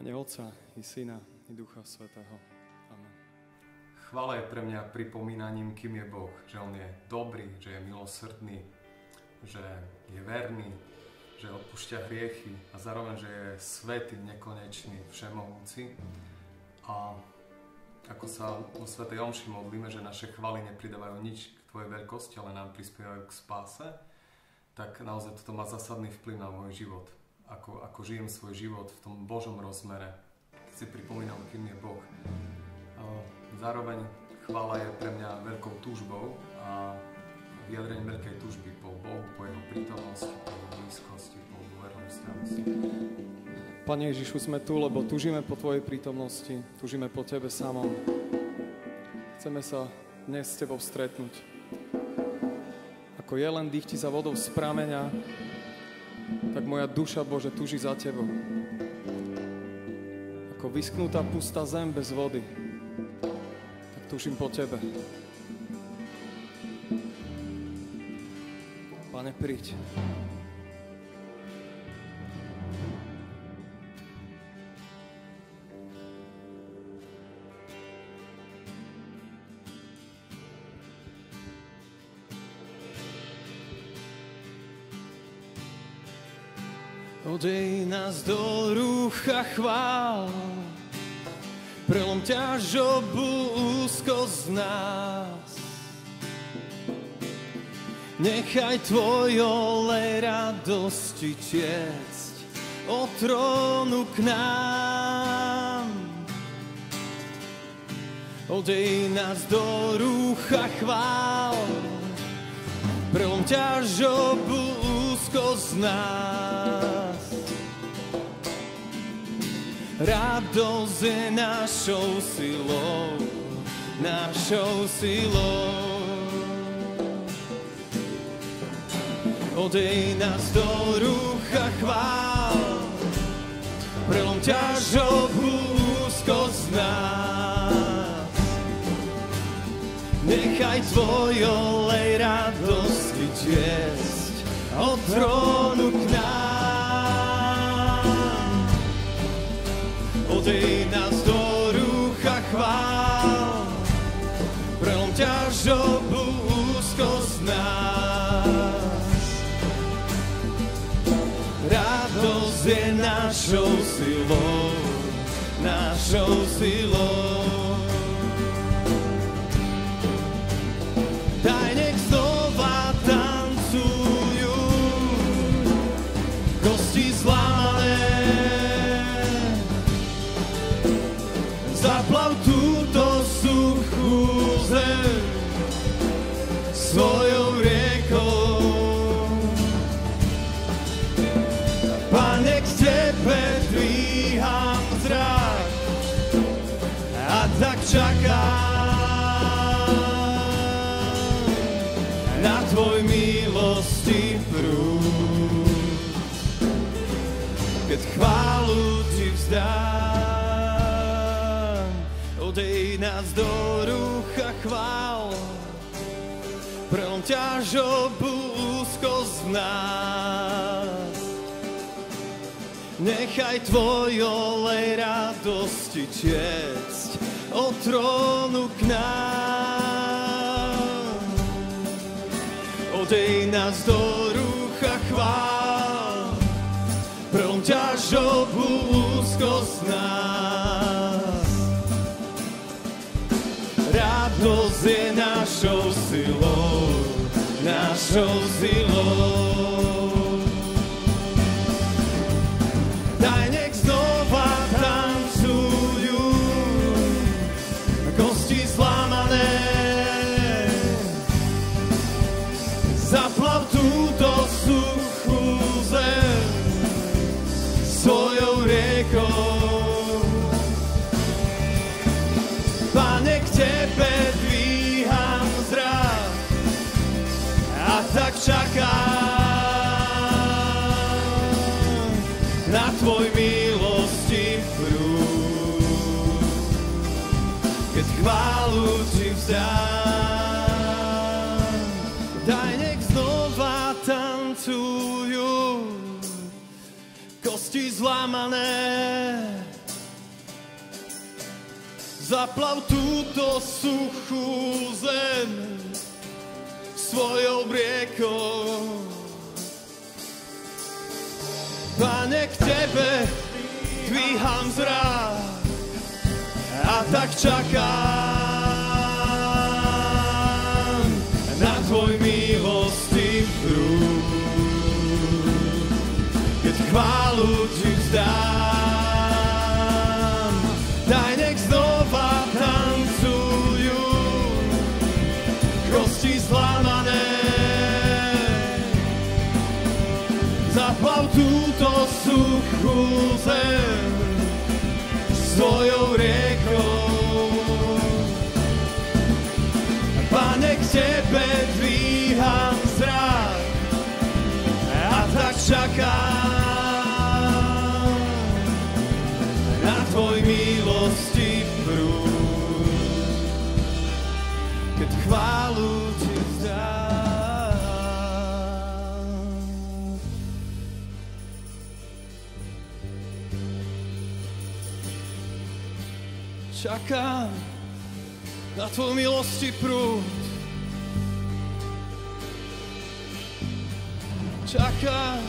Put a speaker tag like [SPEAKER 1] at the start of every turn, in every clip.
[SPEAKER 1] mene Otca i Syna i Ducha Svätého. Amen.
[SPEAKER 2] Chvála je pre mňa pripomínaním, kým je Boh. Že On je dobrý, že je milosrdný, že je verný, že odpúšťa hriechy a zároveň, že je svätý, nekonečný, všemohúci. A ako sa vo svätej omši modlíme, že naše chvály nepridávajú nič k Tvojej veľkosti, ale nám prispievajú k spáse, tak naozaj toto má zásadný vplyv na môj život. Ako žijem svoj život v tom Božom rozmere. Keď si pripomínam, kým je Boh. Zároveň chvála je pre mňa veľkou túžbou a vyjadrením veľkej túžby po Bohu, po Jeho prítomnosti, po Jeho blízkosti, po dôvernom vzťahu.
[SPEAKER 1] Pane Ježišu, sme tu, lebo túžime po Tvojej prítomnosti, túžime po Tebe samom. Chceme sa dnes s Tebou stretnúť. Ako jelen dýchti za vodou z prameňa, tak moja duša, Bože, túži za Tebou. Ako vyschnutá pustá zem bez vody, tak túžim po Tebe. Pane, príď. Odej nás do rúcha chvál, prelom ťažobu úzkosť nás. Nechaj Tvoj olej radosti tiecť od trónu k nám. Odej nás do rúcha chvál, prelom ťažobu úzkosť nás. Radosť je našou silou, našou silou. Odej nás do rúcha chvál, prelom ťažobu úzkosť nás. Nechaj Tvoj olej radosti tiecť od trónu k nám. Odej nás do rúcha chvál, prelom ťažobu úzkosť nás. Radosť je našou silou, našou silou. Daj, nech znova tancujú kosti zlámané. Zaplav túto suchú zem svojou riekou. Pane, k Tebe dvíham zrak a tak čakám na Tvoj milosti prúd, keď chválu Ti vzdám. Odej nás do rúcha chvál, prelom ťažobu úzkosť nás. Nechaj Tvoj olej radosti tiecť od trónu k nám. Odej nás do rúcha chvál, prelom ťažobu úzkosť nás. Radosť je našou silou, našou silou. Daj, nech znova tancujú kosti zlámané. Zaplav túto suchú zem svojou riekou. Pane, k Tebe dvíham zrak a tak čakám na Tvoj milosti prúd, keď chválu Ti vzdám. Daj, nech znova tancujú kosti zlámané. Zaplav túto suchú zem svojou riekou. Pane, k Tebe dvíham zrak a tak čakám na Tvoj milostiv prúd. Keď chválu Ti vzdám, daj nech znova tancujú kosti zlamané. Zaplav túto suchú zem svojou riekou. Pane, k Tebe dvíham zrak a tak čakám na Tvoj milosti prúd. Keď chválu Ti vzdám. Čakám na Tvoj milosti prúd. Čakám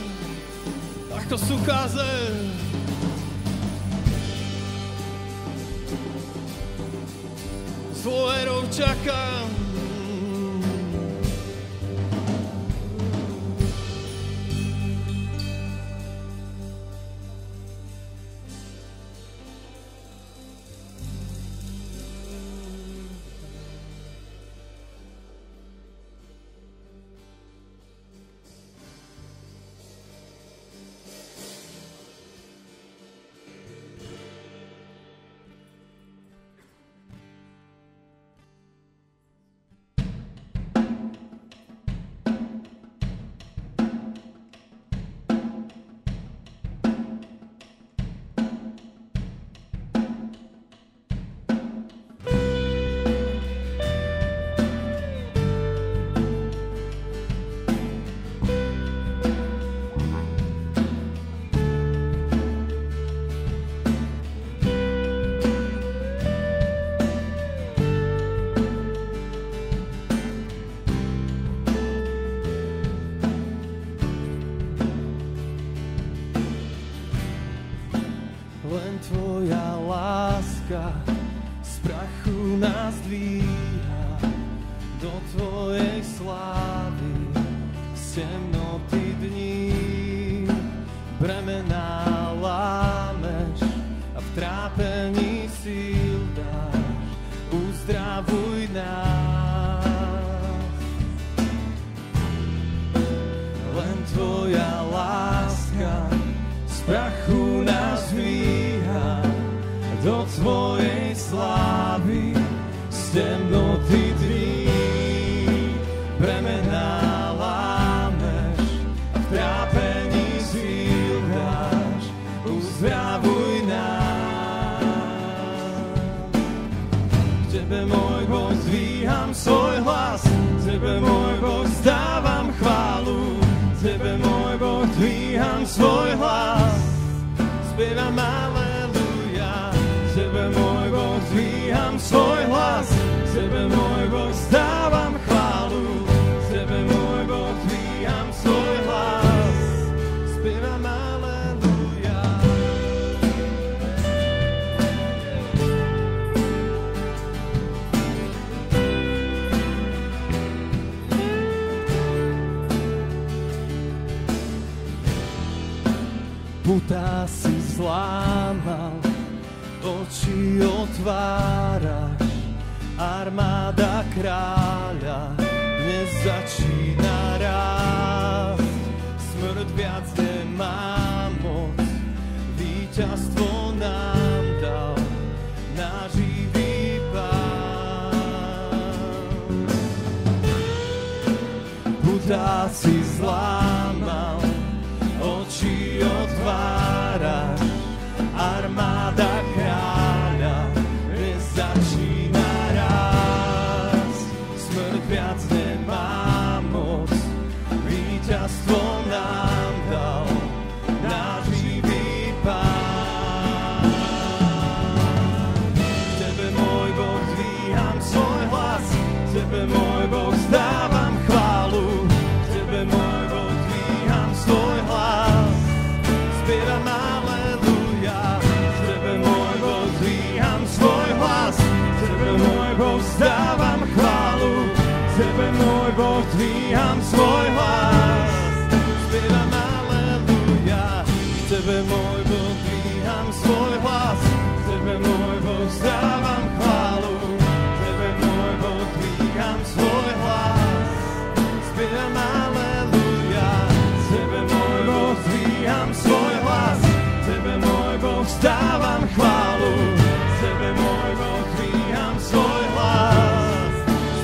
[SPEAKER 1] ako suchá zem. S dôverou čakám. Len Tvoja láska z prachu nás dvíha do Tvojej slávy. Z temnoty dní bremená lámeš a v trápení síl dáš. Uzdravuj nás. Len Tvoja láska z prachu nás dvíha do Tvojej slávy. Z temnoty dní bremená lámeš a v trápení síl dáš. Uzdravuj nás. K Tebe, môj Boh, zdvíham svoj hlas, Tebe, môj Boh, zdávam chválu. Tebe, môj Boh, dvíham svoj hlas, spievam aleluja. Tebe, môj Boh, dvíham svoj hlas, Tebe, môj Boh, zdávam chválu. Tebe, môj Boh, dvíham svoj hlas, spievam aleluja. Putá si zlámal, oči otváraš, armáda kráľa dnes začína rásť. Smrť viac nemá moc, víťazstvo nám dal náš živý Pán. Putá si zlámal, oči otváraš, armáda kráľa dnes začína rásť. Smrť viac nemá moc, víťazstvo nám dal náš živý Pán. Tebe, môj Boh, vzdávam chválu, Tebe, môj Boh, dvíham svoj hlas. Spievam aleluja, Tebe, môj Boh, dvíham svoj hlas. Tebe, môj Boh, vzdávam chválu, Tebe, môj Boh, dvíham svoj hlas.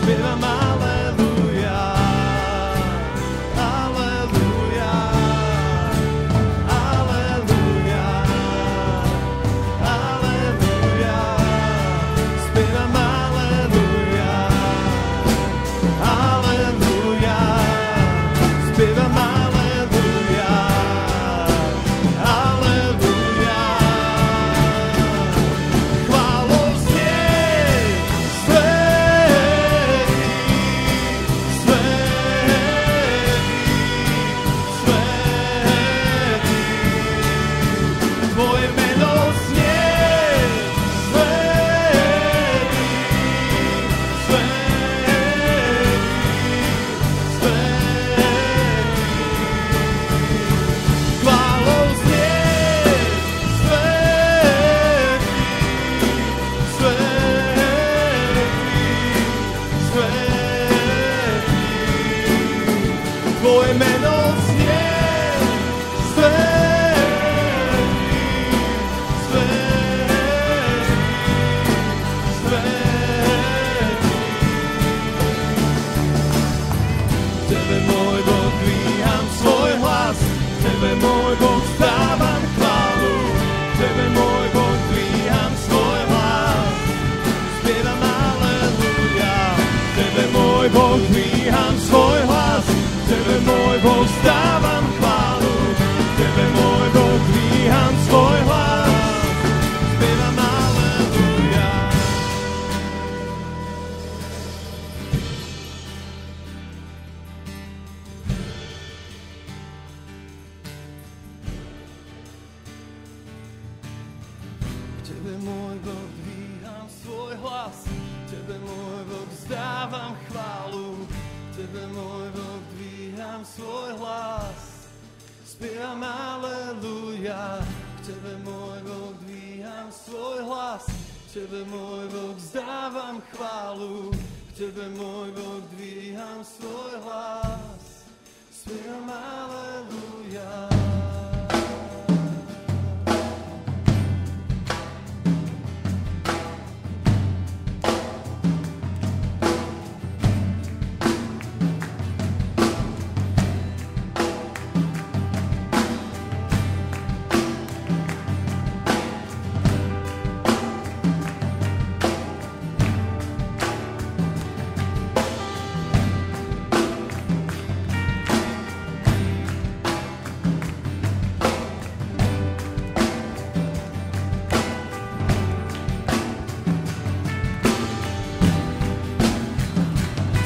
[SPEAKER 1] Spievam aleluja, aleluja, aleluja, aleluja. Spievam aleluja, aleluja. Spievam aleluja, aleluja. Chválou znie svätý, svätý, svätý. Tvoje meno znie svätý, svätý, svätý. Chválou znie Tvoje meno znie Tebe, môj Boh, dvíham svoj hlas. Tebe, môj Boh, vzdávam chválu. Tebe, môj Boh, dvíham svoj hlas. Spievam aleluja. Tebe, môj Boh, dvíham svoj hlas. Tebe, môj Boh, vzdávam chválu. Tebe, môj Boh, dvíham svoj hlas. Spievam aleluja. Tebe, môj Boh, dvíham svoj hlas. Tebe, môj Boh, vzdávam chválu. Tebe, môj Boh, dvíham svoj hlas. Spievam aleluja. Tebe, môj Boh, dvíham svoj hlas. Tebe, môj Boh, vzdávam chválu. Tebe, môj Boh, dvíham svoj hlas. Spievam aleluja.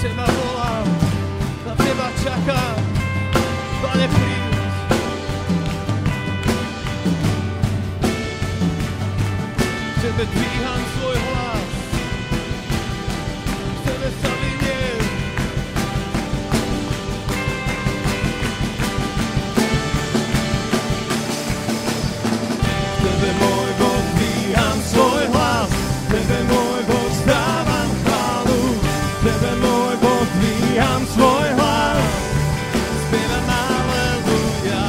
[SPEAKER 1] Teba volám, na Teba čakám, Pane, príď. Tebe dvíham svoj hlas, Tebe sa vyniem. Tebe, môj Boh, dvíham svoj hlas, Tebe, môj Boh, vzdávam chválu. Tebe, môj Boh, dvíham svoj hlas. Spievam aleluja.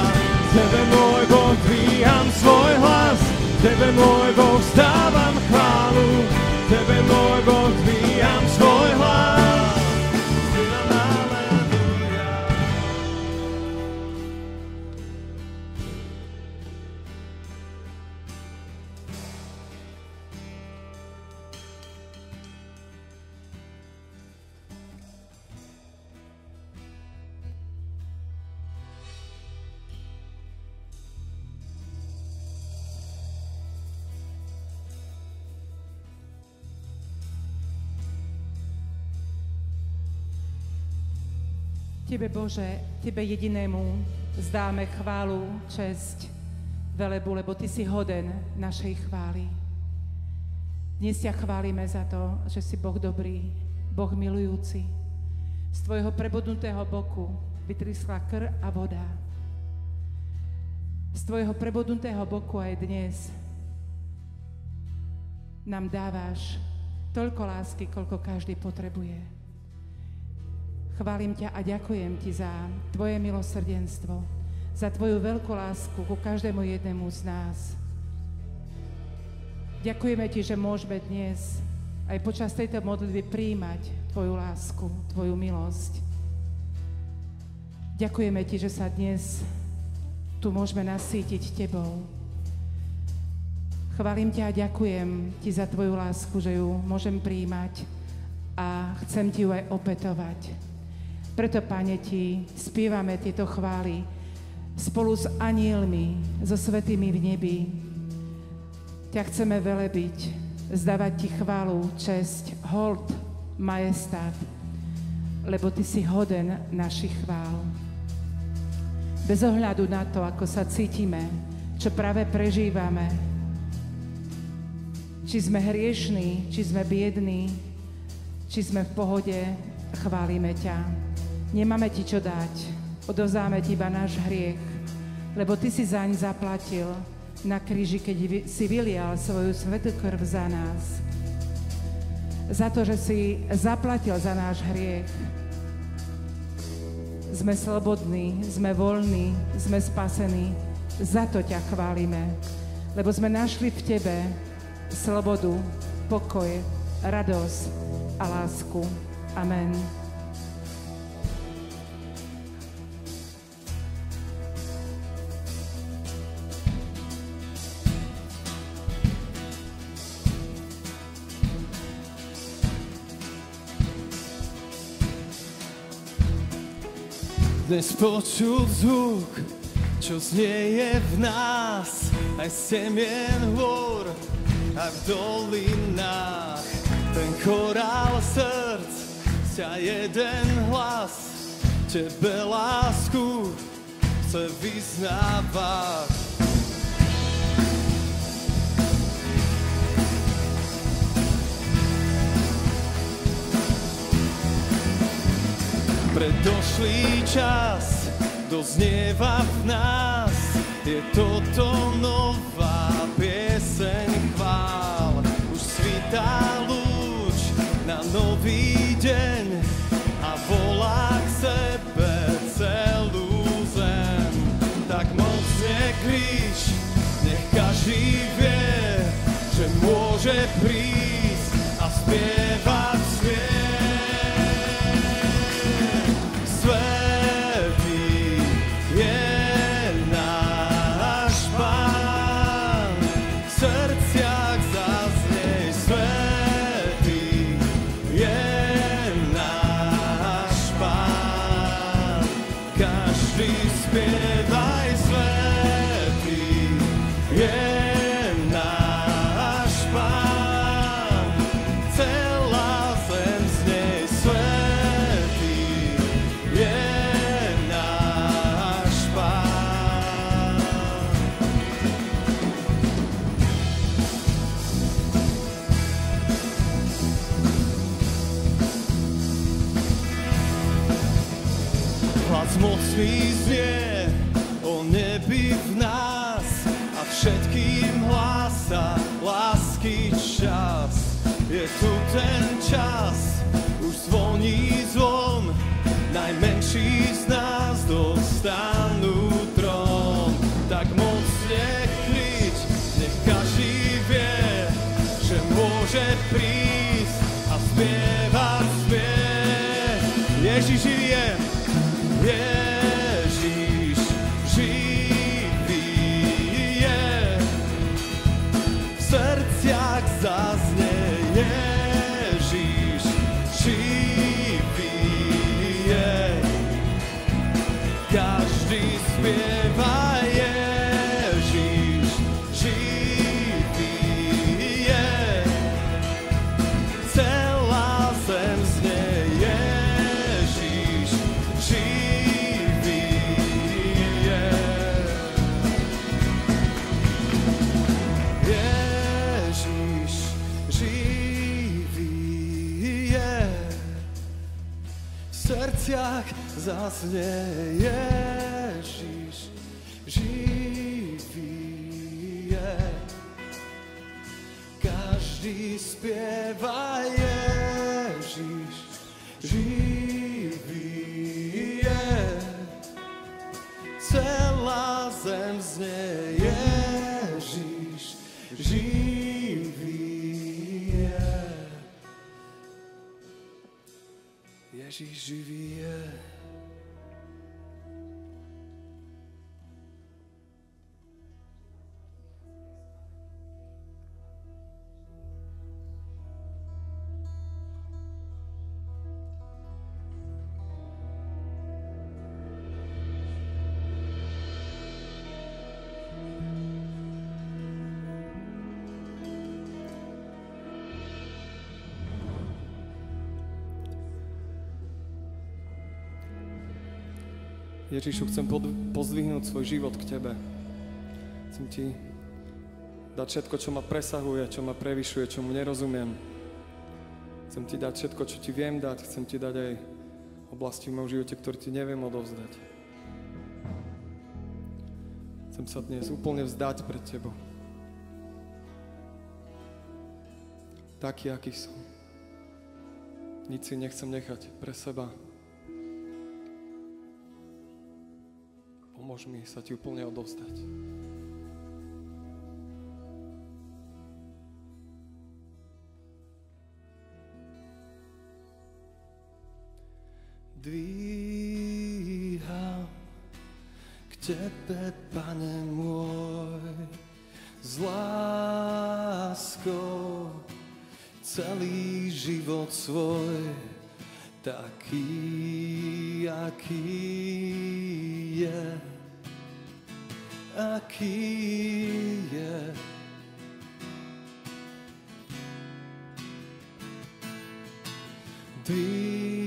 [SPEAKER 1] Tebe, môj Boh, dvíham svoj hlas. Tebe, môj Boh, vzdávam chválu. Tebe, môj Boh, dvíham svoj hlas. Spievam aleluja.
[SPEAKER 3] Tebe, Bože, Tebe jedinému vzdáme chválu, česť, velebu, lebo Ty si hoden našej chvály. Dnes ťa chválime za to, že si Boh dobrý, Boh milujúci. Z Tvojho prebodnutého boku vytrísla krv a voda. Z Tvojho prebodnutého boku aj dnes nám dávaš toľko lásky, koľko každý potrebuje. Chválim ťa a ďakujem ti za tvoje milosrdenstvo, za tvoju veľkú lásku ku každému jednému z nás. Ďakujeme ti, že môžeme dnes aj počas tejto modlitby prijímať tvoju lásku, tvoju milosť. Ďakujeme ti, že sa dnes tu môžeme nasýtiť tebou. Chválim ťa a ďakujem ti za tvoju lásku, že ju môžem prijímať a chcem ti ju aj opätovať. Preto, Pane, ti spievame tieto chvály spolu s anielmi, so svätými v nebi. Ťa chceme velebiť, zdávať ti chválu, česť, hold, majestát, lebo ty si hoden našich chvál. Bez ohľadu na to, ako sa cítime, čo práve prežívame, či sme hriešní, či sme biední, či sme v pohode, chválime ťa. Nemáme ti čo dať, odovzdáme ti iba náš hriech, lebo ty si zaň zaplatil na kríži, keď si vylial svoju svätú krv za nás. Za to, že si zaplatil za náš hriech, sme slobodní, sme voľní, sme spasení. Za to ťa chválime, lebo sme našli v tebe slobodu, pokoj, radosť a lásku. Amen.
[SPEAKER 1] Dnes počuť zvuk, čo znieje v nás, aj z temien hôr a v dolinách. Ten chorál srdc, ťa jeden hlas, tebe lásku chce vyznávať. Predošlý čas doznieva v nás, je toto nová pieseň chvál. Už svitá lúč na nový deň a volá k sebe celú zem. Tak mocne krič, nech každý vie, že môže prísť a spievať smiech. Svätý je náš Pán, v srdciach zaznie. Svätý je náš Pán, každý spievaj. Svätý je náš Pán, celá zem znie. Svätý je náš Pán. Hlas mocný znie o nebi v nás a všetkým hlása lásky čas. Je tu ten čas, už zvoní zvon, najmenší z nás dostanú trón. Tak mocne krič, nech každý vie, že môže prísť a spievať spiev. Ježiš žije, Ježiš živý je, v srdciach zaznie. Ježiš živý je, každý spieva. Ježiš živý je, celá zem znie. Ježiš živý je. Ježiš živý je, v srdciach zaznie. Ježiš živý je, každý vždy spievaj Ježiš, živý je. Celá zem znie Ježiš, živý je. Ježiš živý je. Ježišu, chcem pozdvihnúť svoj život k Tebe. Chcem Ti dať všetko, čo ma presahuje, čo ma prevyšuje, čo mu nerozumiem. Chcem Ti dať všetko, čo Ti viem dať. Chcem Ti dať aj oblasti v mojom živote, ktoré Ti neviem odovzdať. Chcem sa dnes úplne vzdať pred Tebou. Taký, aký som. Nič si nechcem nechať pre seba. Pomôž mi sa Ti úplne odovzdať. Dvíham k Tebe, Pane môj, s láskou celý život svoj, taký, aký je. Aký je. Dvíham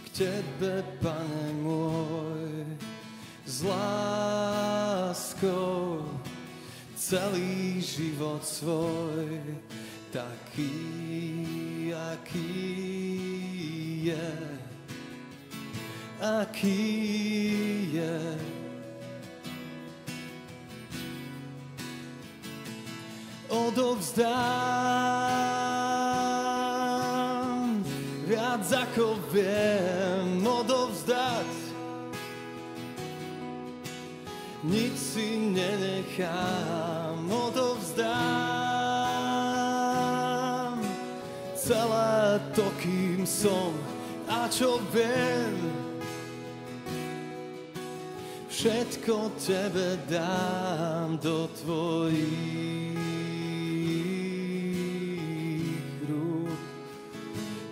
[SPEAKER 1] k Tebe, Pane môj, s láskou celý život svoj, taký, aký je. Aký je. Odovzdám viac ako viem odovzdať. Nič si nenechám, odovzdám celé to, kým som a čo viem. Všetko Tebe dám do Tvojich rúk,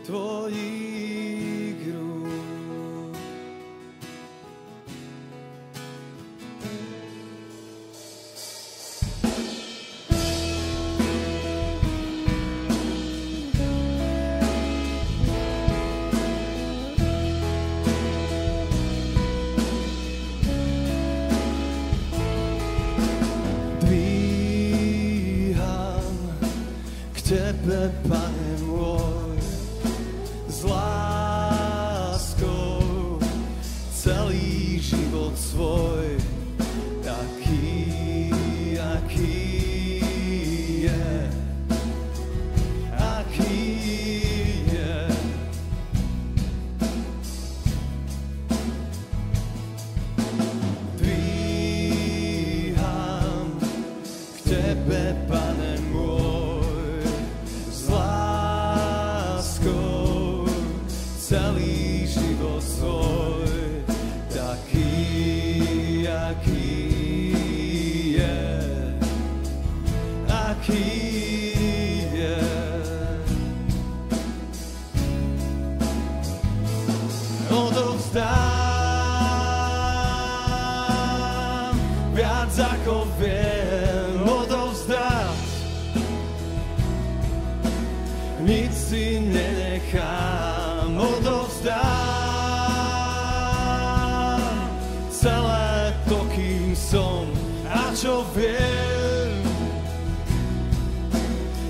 [SPEAKER 1] Tvojich rúk. Tebe, Pane môj, s láskou celý život svoj, taký, aký je. Aký je. Dvíham k Tebe, Pane môj, celý život svoj, taký, aký je. Aký je. Odovzdám viac ako viem odovzdať. Nič si nenechám, odovzdám celé to, kým som a čo viem.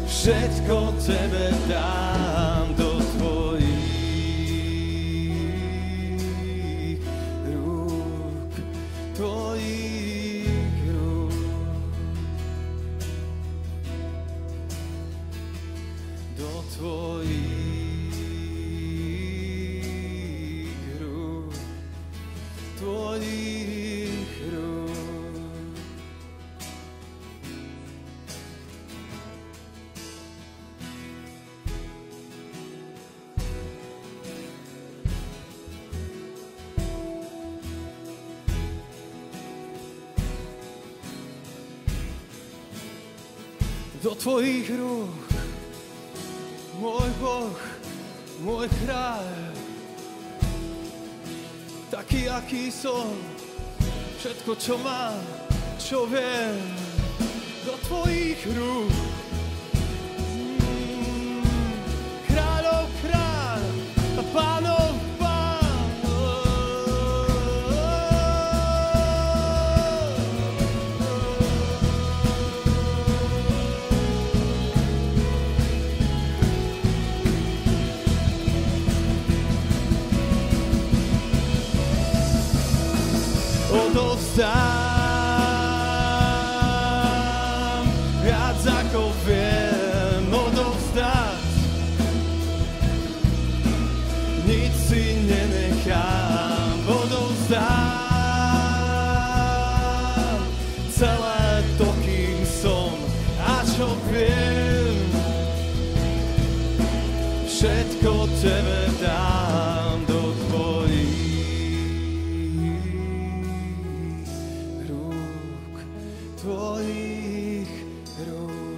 [SPEAKER 1] Všetko Tebe dám do Tvojich rúk, Tvojich rúk. tvojich rúk, tvojich rúk. Do tvojich rúk, môj Boh, môj kráľ, taký, aký som, všetko, čo mám, čo viem, do tvojich rúk. Kráľov kráľ a pánov pán. Odovzdám viac ako viem odovzdať. Nič si nenechám, odovzdám celé to, kým som a čo viem. Všetko tebe dám do tvojich tvojich rúk.